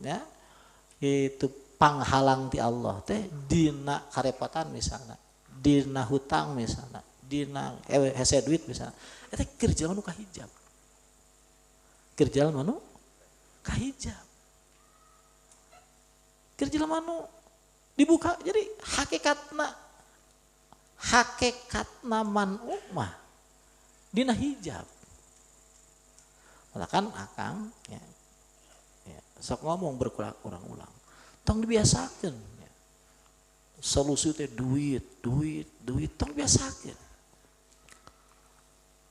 ya itu panghalang ti Allah teh dina karepatan misalnya, dina hutang misalnya, dina hese duit misalnya. Eta keur jelema nu kahijab. Keur jelema nu kahijab. Keur jelema nu dibuka. Jadi hakikatna man'u mah dina hijab. Kan akang ya, sok ngomong berulang-ulang. Tong dibiasakeun. Solusi teh duit, tong biasakeun.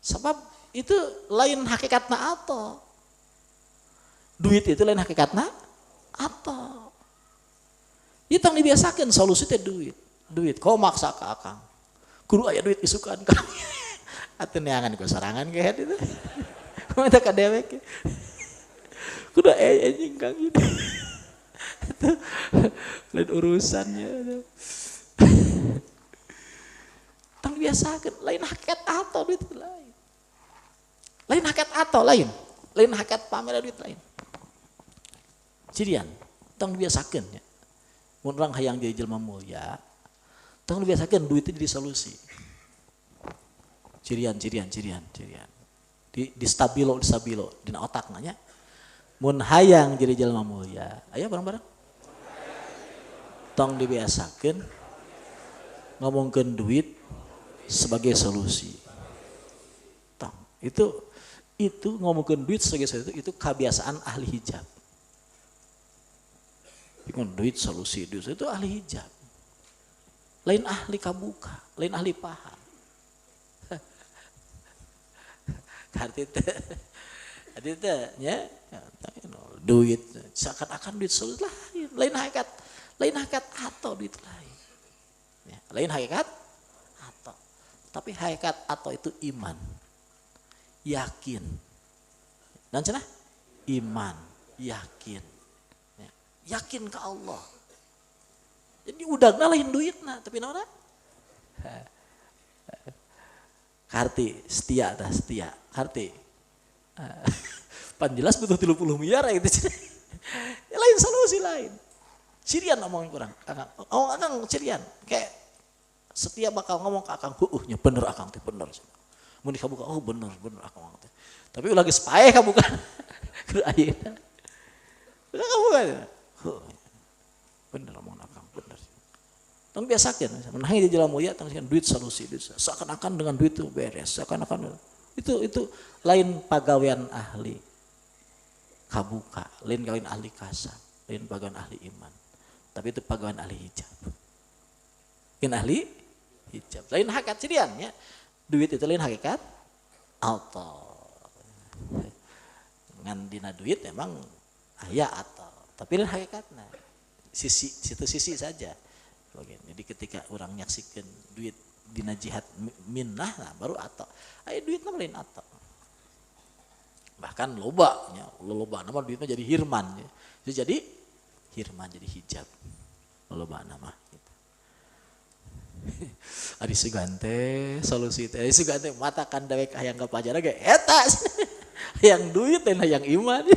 Sebab itu lain hakikatna ato. Duit itu lain hakikatna ato. Itu tong dibiasakeun solusi teh duit. Kau maksa ka akang. Kudu aya duit isukan ka. Atuh neangan ku sorangan ge itu. Mata ka dewek. Kudu aya anjing kang gitu. Lain urusannya. Tong biasakeun lain hakikat atau duit lain. Lain hakikat atau lain hakikat pamer duit lain. Cirian tong biasakeun nya. Mun urang hayang jadi jelema mulia, tong biasakeun duit itu jadi solusi. Cirian. Di stabilo dina otakna nya. Mun hayang jadi jelema mulia, aya bareng-bareng. Tong dibiasakeun ngomongkeun duit sebagai solusi. Tong itu ngomongkeun duit sebagai solusi itu kebiasaan ahli hijab. Ngomong duit solusi itu ahli hijab. Lain ahli kabuka, lain ahli paham. Arti teh nya duit seakan-akan duit solusi lain hakikat atau duit lain. Ya, lain hakikat atau. Tapi hakikat atau itu iman. Yakin. Dan cenah iman, yakin. Ya, yakin ke Allah. Jadi udahna lain duitna, tapi naona? Karti setia. Karti. Pan jelas butuh 30 miliar gitu. Ya, lain solusi lain. Cirian ngomongin kurang. Akang cirian. Kayak setia bakal ngomong ke akang, nya bener akang teh bener. Mun dikabuka, bener akang teh. Tapi ulah geus paeh kabuka. Kudu ayeuna. Kabuka. Bener ngomong akang bener. Tong biasakeun, mun hayang jadi jelema mulia tong duit solusi. Seakan-akan dengan duit itu beres, seakan-akan itu lain pagawean ahli kabuka, lain kawin ahli kasab, lain pagawean ahli iman. Tapi itu pagawean ahli hijab. Lain ahli hijab. Lain hakikat cirian ya. Duit itu lain hakikat atau ngan dina duit memang aya atau tapi lain hakikatna. Sisi saja. Jadi ketika orang nyaksikan duit dina jihad minnah nah baru atau aya duitna lain atau. Bahkan loba nama duitnya jadi hirman ya. Jadi hirman jadi hijab. Loba nama gitu. Ari sugante solusi teh sugante matakan dewek hayang ka pajara ge eta. Hayang duit dan hayang iman.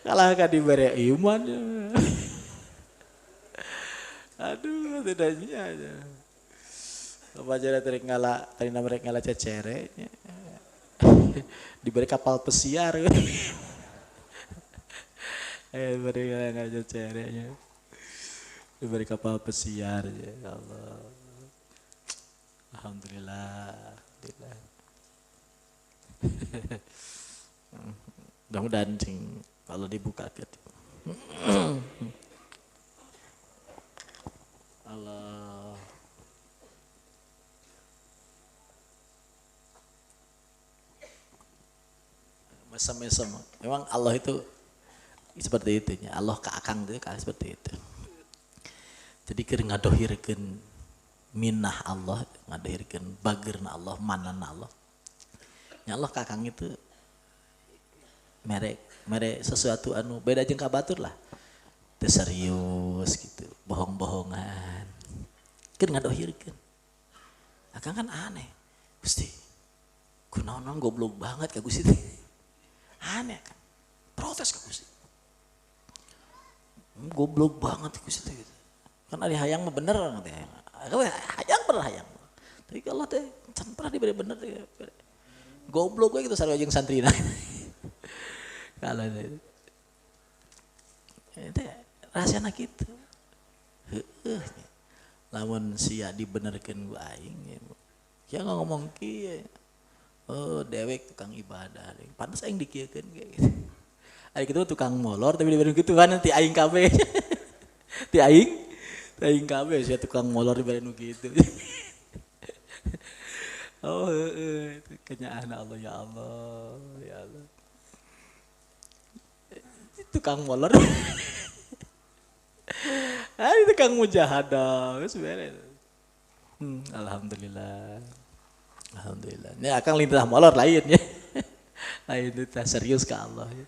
Kalah ka dibere iman. Aduh tidaknya aja. Pajara terek ngala karina merek ngala cecere. Diberi kapal pesiar. Beri ngala cecerenya. Diberi kapal pesiar ya Allah. Alhamdulillah. Mudah-mudahan kalau dibuka gitu. Allah. Mesem-mesem. Memang Allah itu seperti itu ya. Allah ke akang itu seperti itu. Jadi keur ngadohirkeun minah Allah, ngadohirkeun bageurna Allah, manana Allah. Ya Allah ka akang itu mere sesuatu anu beda jeung ka batur lah. Teu serius gitu, bohong-bohongan. Keur ngadohirkeun. Akang kan aneh. Gusti. Kunaon goblok banget ka Gusti teh. Aneh kan. Protes ka Gusti. Goblok banget Gusti teh. Kan ada hayang mah bener teh. Hayang bener hayang. Tapi Allah teh can pernah diberi bener teh. Goblok we gitu sarua jeung santrina. Kalau itu. Teh rahasiana kitu. Heueuh. Lamun sia dibenerkeun ku aing ya ngomong kieu. Oh, dewek tukang ibadah. Pantes aing dikieukeun ge gitu. Ari kitu tukang molor tapi dibanding gitu kan ti aing kabeh. Ti aing kabeh sia tukang molor dibanding gitu. Oh, itu kenyaan Allah ya Allah, ya Allah. Tukang molor. Itu tukang mujahadah, geus beres. Alhamdulillah. Alhamdulillah. Ini akan lintah molor lain ya. Lain itu serius ke Allah ya.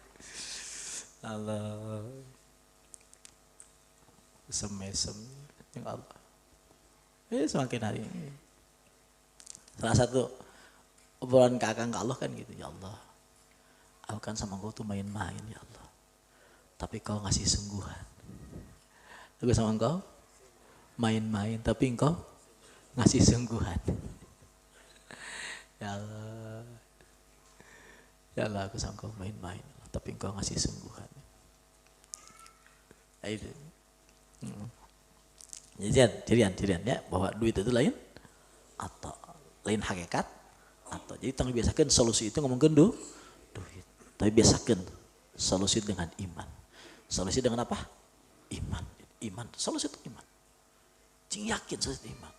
Allah. Semesem yang Allah. Semakin hari ini. Salah satu obrolan kakak ke Allah kan gitu, ya Allah. Aku kan sama engkau tuh main-main ya Allah. Tapi kau ngasih sungguhan. Aku sama engkau main-main tapi engkau ngasih sungguhan. Ya Allah. Ya Allah, aku sama engkau main-main tapi engkau ngasih sungguhan. Ya itu. Jadian ya bahwa duit itu lain atau lain hakikat atau jadi tanggung biasakan solusi itu ngomongkan duit tapi biasakan solusi dengan iman. Solusi dengan apa? Iman solusi itu iman. Cing yakin solusi itu iman.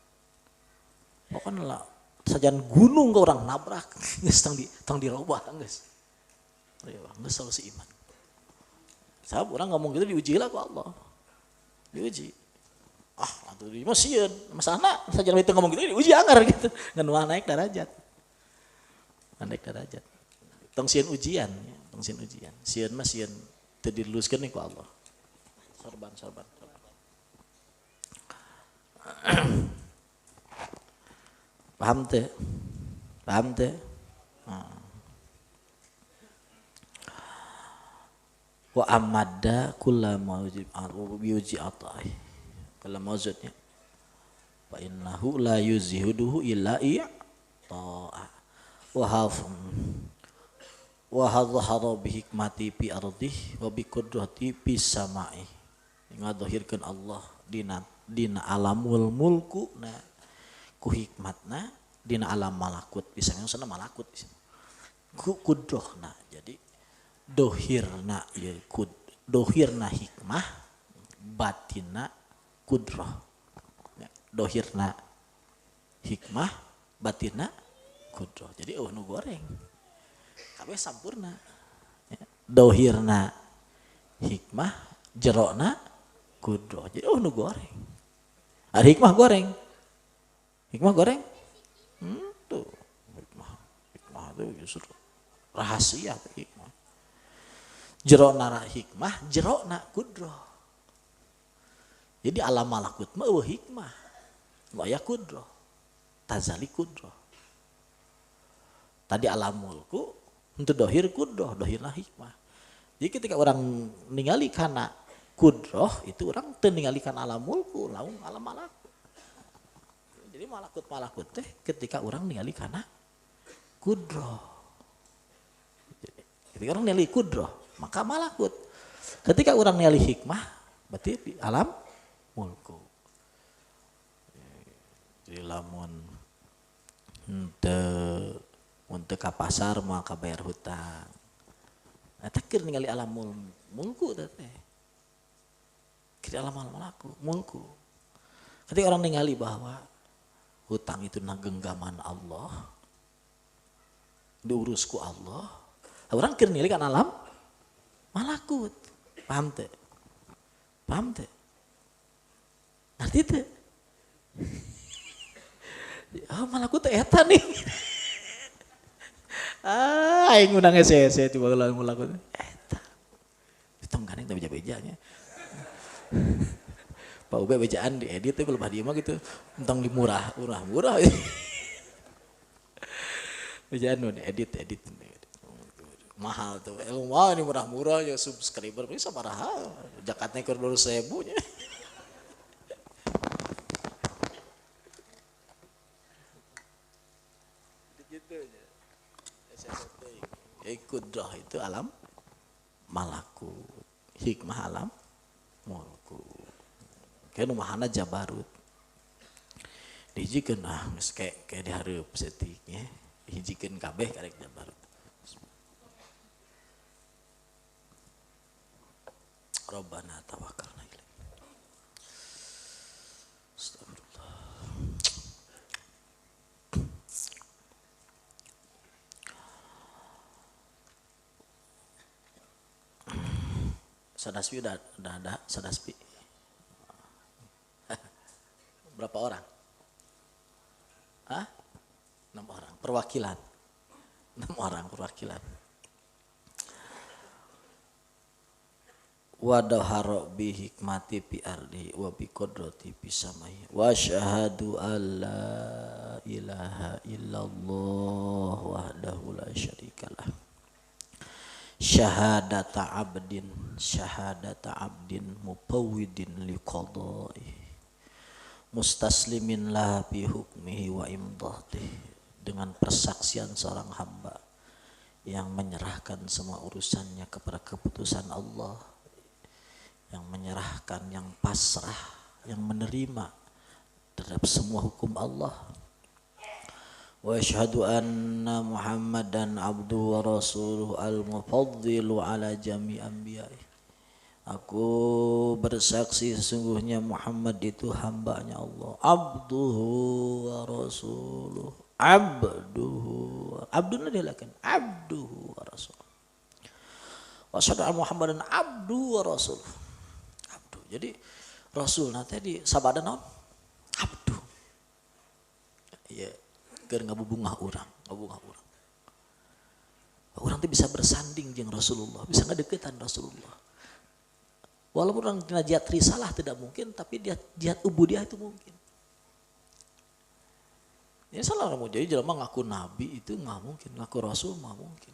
Pokoknya lah sajan gunung ke orang nabrak geus tang dirobah geus. Geus solusi iman. Sabab orang ngomong gitu diuji lah ku Allah. Diuji. Atuh di mah sieun, masana saja itu ngomong gitu diuji anggar gitu. Ngan naik derajat. Naik derajat. Tong sieun ujian, ya. Tong sieun ujian. Sieun mah sieun teu diluluskeun ku Allah. Sorban. Paham teh? Wa amadda kullama yuji atai. Kalau maksudnya fa innahu la yuzihuduhu illa ta'a wa hadhara bi hikmati fi ardih wa bi qudrati fi samai. Ngadhahirkeun Allah dina alamul mulku na ku hikmatna dina alam malakut bisa sana malakut ku qudrahna. Jadi dohirna ya dohirna hikmah batinna kudrah. Dohirna hikmah batinna kudrah. Jadi nu goreng kabeh sampurna. Dohirna hikmah jerona kudrah. Jadi nu goreng. Ada hikmah goreng. Tuh hikmah itu justru rahasia hikmah. Jerona hikmah, jerona kudrah. Jadi alam malakut mah hikmah. Waya kudrah. Tazali kudrah. Tadi alam mulku untuk dohir kudrah, dohirlah hikmah. Jadi ketika orang ningali kana kudrah itu orang teu ningali kana alam mulku, laung alam malakut. Jadi malakut teh ketika orang ningali kana kudrah. Ketika orang ningali kudrah, maka malakut. Ketika orang ningali hikmah, berarti di alam mulku. Jadi lamun untuk ke pasar mau ke bayar hutang. Eta keur ningali alam mulku teh. Kira alam mulku. Ketika orang ningali bahwa hutang itu genggaman Allah, diurusku Allah, orang keur ningali kan alam malakut. Paham teh? Ngerti teh? Malakut teh eta nih. Aing ngundang ese tiba lalu malakut. Eta. Tong gandeng teh beja-bejanya. Pak Ube bejaan diedit teh lebah dia mah gitu. Entong di murah. Bejaan nu diedit. Mahal tuh. Wah ini murah-murah ya subscriber bisa paraha. Jakatnya keur 200.000 nya. Kudrah itu alam malakut, hikmah alam mulku. Kayak numahana jabarut. Dijikeun geus kayak dihareup setiknya, dijikeun kabeh karek jabarut. Rabbana tawakkalna ilaik. Astagfirullah. Sadaspi udah ada Sadaspi. Berapa orang? Hah? 6 orang perwakilan. 6 orang perwakilan. Wa dahara bi hikmati fi ardi wa bi qudrati fi samai wa syahadu alla ilaha illallah wahdahu la syarikalah. Syahadata abdin mupawwidin liqada'i mustaslimin la bi hukmihi wa imdatihi, dengan persaksian seorang hamba yang menyerahkan semua urusannya kepada keputusan Allah, yang menyerahkan, yang pasrah, yang menerima terhadap semua hukum Allah. Wa asyhadu anna Muhammadan abduhu wa rasuluhu al-mufaddilu ala jami' anbiya'i. Aku bersaksi sesungguhnya Muhammad itu hambanya Allah, abduhu wa rasuluhu, abdun dilakukan, abduhu wa rasuluhu. Wa asyhadu anna Muhammadan abduhu wa rasuluhu. Abdu. Jadi rasul nanti di sabada naon? Abdu. Ya, keur ngabubungah urang. Orang tuh bisa bersanding jeung Rasulullah, bisa ngadeukeutan Rasulullah. Walaupun orang kena jihad risalah tidak mungkin, tapi dia jihad ubudiyah itu mungkin. Ya salah orang mau jadi jelema ngaku nabi itu nggak mungkin, ngaku rasul nggak mungkin.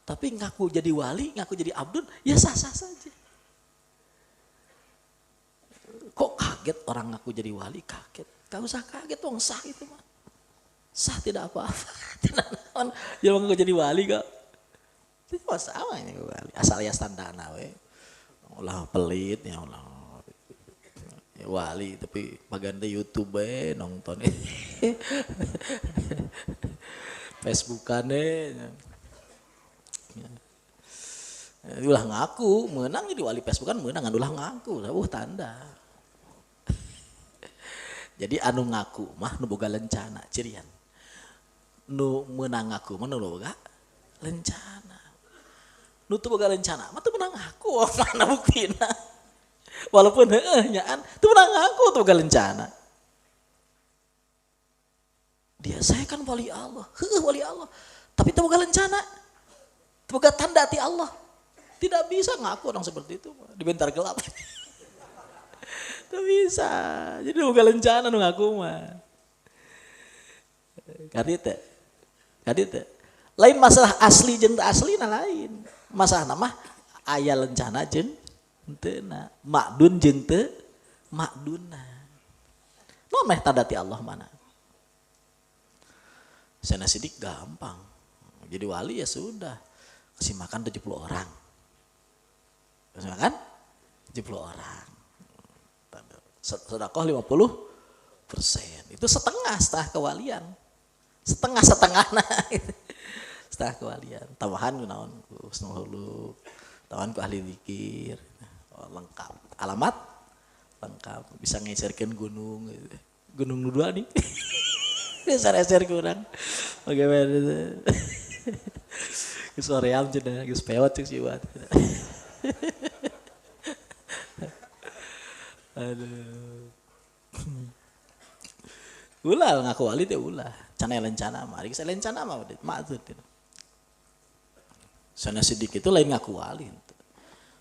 Tapi ngaku jadi wali, ngaku jadi abdun, ya sah-sah saja. Kok kaget orang ngaku jadi wali, kaget? Gak usah kaget, dong sah itu mah. Sah tidak apa-apa. Tidak naon, jelema ngaku jadi wali kok. Itu sama ini wali, asal ya standarna we. Ulah pelit ya ulah ya, wali tapi baganda YouTube nonton Facebookan ulah ngaku menang jadi wali Facebookan menang ulah ngaku tanda. Jadi anu ngaku mah nu boga lencana cirian nu menang ngaku mah nu boga lencana. Nu teu boga rencana, mah teu menang aku, mana buktina. Walaupun nyaan, teu menang aku teu boga rencana. Dia saya kan wali Allah, wali Allah. Tapi teu boga rencana. Teu boga tanda ti Allah. Tidak bisa ngaku orang seperti itu, di bentar gelap. Teu bisa. Jadi boga rencana nu ngaku mah. Kadit teh. Lain masalah asli jeung teu aslina lain. Masalah nama aya lencana jeung henteu makdun jeung teu makduna. Naon meh tanda ti Allah mana? Sana sidik gampang. Jadi wali ya sudah. Kasih makan 70 orang. Kasih makan 70 orang. Sedekah 50%. Itu setengah kewalian. Setengah nah. Setengah kewalian, tambahan ku naon ku husnul khuluq, tambahan ku ahli zikir, lengkap. Alamat lengkap, bisa ngeserkeun gunung nu dua nih. Bisa eser ku urang. Bagaimana? Geus soream cenah, geus pewot ceuk siwat. Aduh. Ulah ngaku wali teh ulah. Can lencana mah, ari lencana mah maksud itu. Sana sidik itu lain ngaku wali,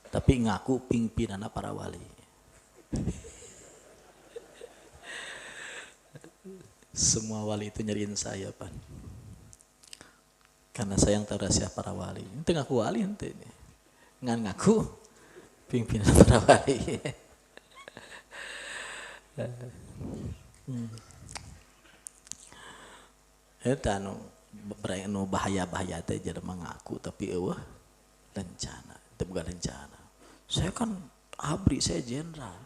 tapi ngaku pimpinanna para wali. Semua wali itu nyariin saya pan, karena saya yang tahu rahasia para wali. Itu ngaku wali ente, ngan ngaku pimpinan para wali. Eta nu bahaya-bahaya teh jelema ngaku tapi eueuh rencana, teu boga rencana. Saya kan abri, saya jenderal.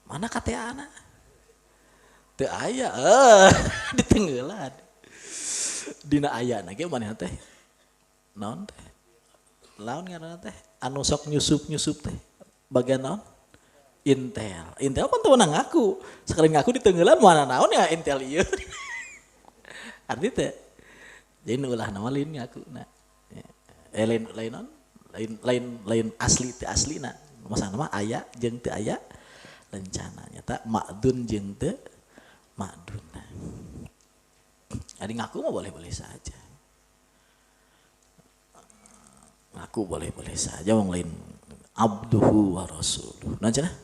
Mana KTA-na? Teu aya, ditenggelan. Dina ayana ge maneh teh. Naon teh? Laon ngaranna teh? Anu sok nyusup teh. bagian naon? Intel. Intel kan temen ngaku. Sekali ngaku di tenggelan mana naon ya Intel ieu. Arti teh. Jadi ulah nama lain ngaku nah. Lain asli teh asli nah. Masalah nama aya jeung teu aya rencananya tak makdun jeung teu makdun. Nah. Jadi ngaku mah boleh-boleh saja. Ngaku boleh-boleh saja wong lain abduhu wa rasuluh. Nah cenah?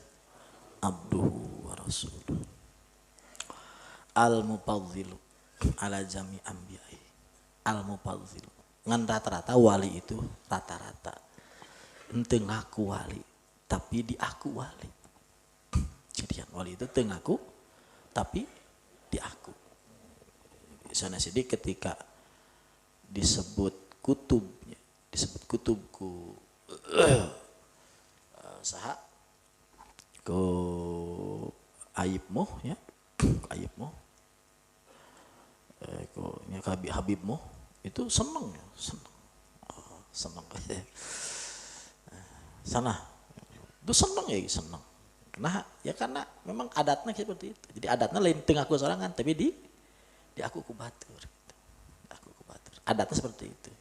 Abduhu wa rasuluh. Al-mufaddzilu ala jami anbiya'i. Al-mufaddzilu. Ngan rata-rata wali itu rata-rata. Henteu ngaku wali, tapi diaku wali. Jadi wali itu teu ngaku tapi diaku. Sana sini ketika disebut kutubnya, disebut kutubku saha ku aibmu ya, ku aibmu ku nya habibmu itu seneng ya, seneng. Oh, seneng. Sana itu seneng ya, seneng. Nah, ya karena memang adatnya seperti itu. Jadi adatnya lain teu ngaku sorangan tapi di aku ku batur. Aku ku batur. Adatnya seperti itu.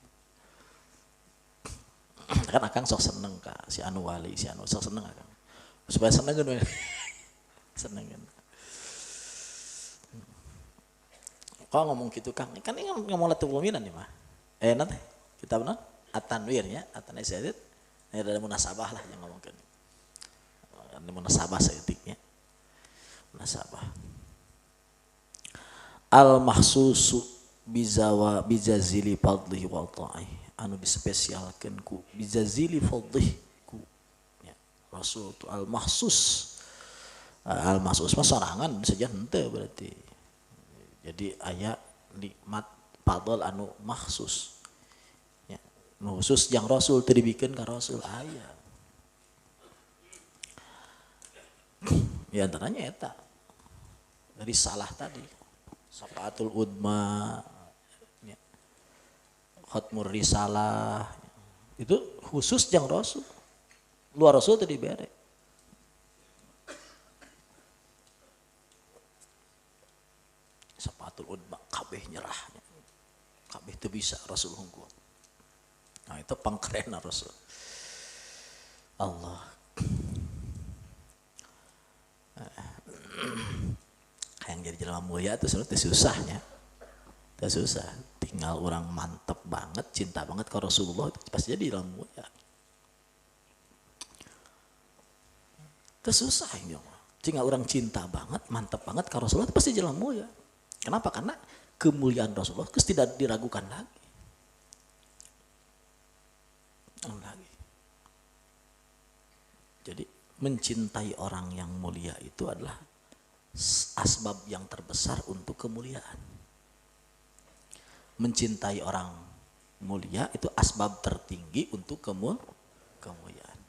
Kan akang sok seneng ka si anu wali, si anu sok seneng akang. Supaya seneng kan. Seneng kan. Kalau ngomong gitu Kang, kan ini ngomong latu peminan nih mah. Nanti kita benar At-Tanwir ya, At-Tanwir ini ada munasabah lah yang ngomongkan. Ini munasabah seetiknya. Munasabah. Al-mahsusu bijazili fadlihi wa ta'ih. Anu dispesialkan ku bijazili fadlihi ku ya, Rasul itu al-mahsus. Al-mahsus mah sorangan saja henteu berarti. Jadi aya nikmat fadl anu mahsus. Ya, nu khusus yang Rasul teu dibikeun ka Rasul aya. Ya antaranya eta. Dari salah tadi. Safaatul udma, ya. Khatmur risalah, itu khusus yang Rasul. Luar Rasul tadi bere. Safaatul udma, kabeh nyerah. Kabeh teu bisa Rasul hungkul. Nah itu pangkerenna Rasul. Allah. Yang jadi jelema mulia itu sebenarnya susahnya. Itu susah. Tinggal orang mantep banget, cinta banget ke Rasulullah itu pasti jadi jelema mulia. Itu susah ya. Tinggal orang cinta banget, mantep banget ke Rasulullah itu pasti jelema mulia. Kenapa? Karena kemuliaan Rasulullah itu tidak diragukan lagi. Jadi mencintai orang yang mulia itu adalah asbab yang terbesar untuk kemuliaan. Mencintai orang mulia itu asbab tertinggi untuk kemuliaan.